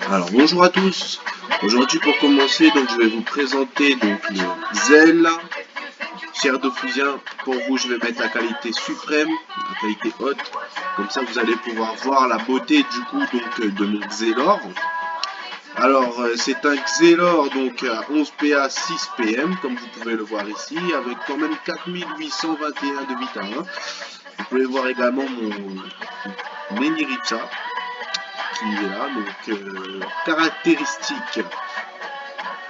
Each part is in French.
Alors bonjour à tous. Aujourd'hui pour commencer, donc je vais vous présenter donc le Zell chair d'Ophusien. Pour vous, je vais mettre la qualité suprême, la qualité haute. Comme ça, vous allez pouvoir voir la beauté du coup donc de mon Xelor. Alors c'est un Xelor donc à 11 PA 6 PM comme vous pouvez le voir ici, avec quand même 4821 de Vita 1. Vous pouvez voir également mon Menirica qui est là, donc caractéristiques.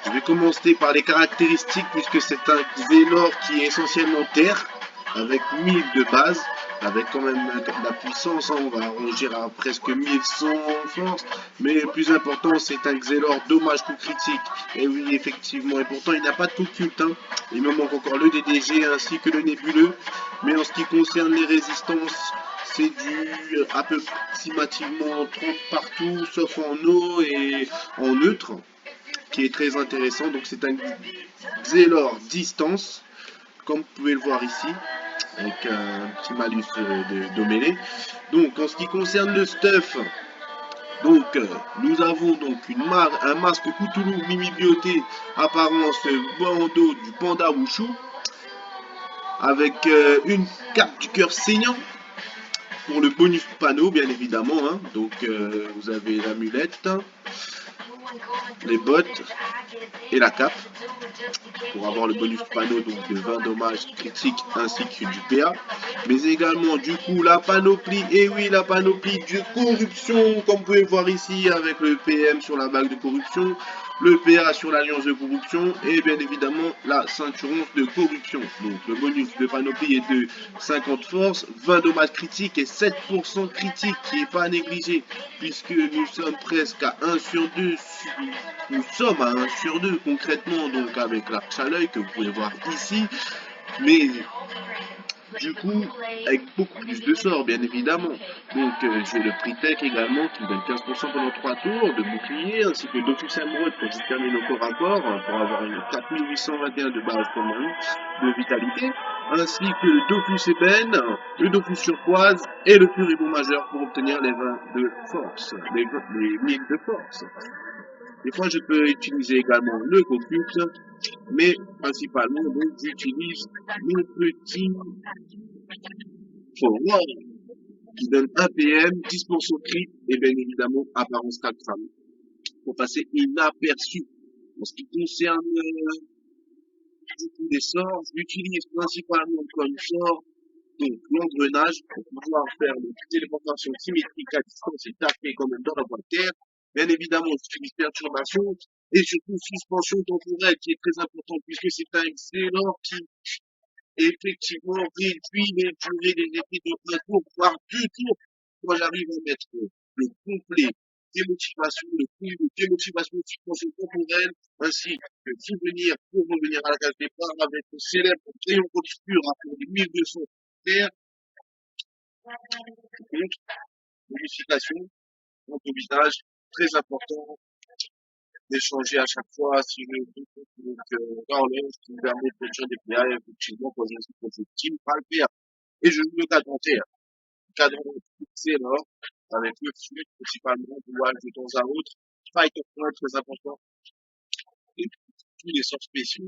Je vais commencer par les caractéristiques puisque c'est un Xelor qui est essentiellement terre, avec 1000 de base, avec quand même la puissance, hein, on va arronger à presque 1100 force, mais le plus important c'est un Xelor dommage coup critique, et oui effectivement, et pourtant il n'a pas de coup culte, hein. Il me manque encore le DDG ainsi que le nébuleux, mais en ce qui concerne les résistances, c'est du approximativement 30 partout, sauf en eau et en neutre, qui est très intéressant. Donc c'est un Xelor distance, comme vous pouvez le voir ici, avec un petit malus d'Omélé. Donc en ce qui concerne le stuff, donc nous avons donc un masque Cthulhu Mimi Bioté, apparence bandeau du panda Wushu, avec une carte du cœur saignant pour le bonus panneau bien évidemment, hein. Donc vous avez l'amulette, les bottes et la cape pour avoir le bonus panneau donc de 20 dommages critiques ainsi que du PA, mais également du coup la panoplie, et oui la panoplie de corruption comme vous pouvez voir ici, avec le PM sur la bague de corruption, le PA sur l'alliance de corruption et bien évidemment la ceinturon de corruption. Donc le bonus de panoplie est de 50 force, 20 dommages critiques et 7% critique, qui est pas négligé puisque nous sommes presque à 1 sur 2. Nous sommes à 1 sur 2 concrètement, donc avec l'arche à l'œil que vous pouvez voir ici, mais du coup avec beaucoup plus de sorts bien évidemment. Donc j'ai le prix tech également qui me donne 15% pendant 3 tours de bouclier, ainsi que Dofus Emerald pour terminer nos corps à corps, pour avoir une 4821 de base commune de vitalité, ainsi que le Dofus Ébène, le Dofus Turquoise et le Furibon majeur pour obtenir les 20 de force, les 1000 de force. Des fois, je peux utiliser également le Gokups, mais principalement, donc, j'utilise le petit Forward qui donne 1 PM, 10% crit et bien évidemment apparence 4 femmes pour passer inaperçu. En ce qui concerne les sorts, j'utilise principalement comme sort donc l'engrenage pour pouvoir faire une téléportation symétrique à distance et taper quand même dans la boîte terre. Bien évidemment, j'utilise perturbation et surtout suspension temporelle qui est très important puisque c'est un excellent qui effectivement réduit les durées des effets de un tour, voire 2 tours, quand j'arrive à mettre le complet démotivation, le coup de démotivation de suspension temporelle, ainsi que souvenir pour revenir à la case départ avec le célèbre crayon obscur à pour des 1200 terres, donc, modification, donc au visage, très important d'échanger à chaque fois si je donc l'enlève qui me permet de produire des PA et effectivement quand je suis projectile, pas le faire. Et je joue le cadran terre. Cadran fixé là, avec le flux principalement, voile de temps à autre, fight of point très important, et tous les sorts spéciaux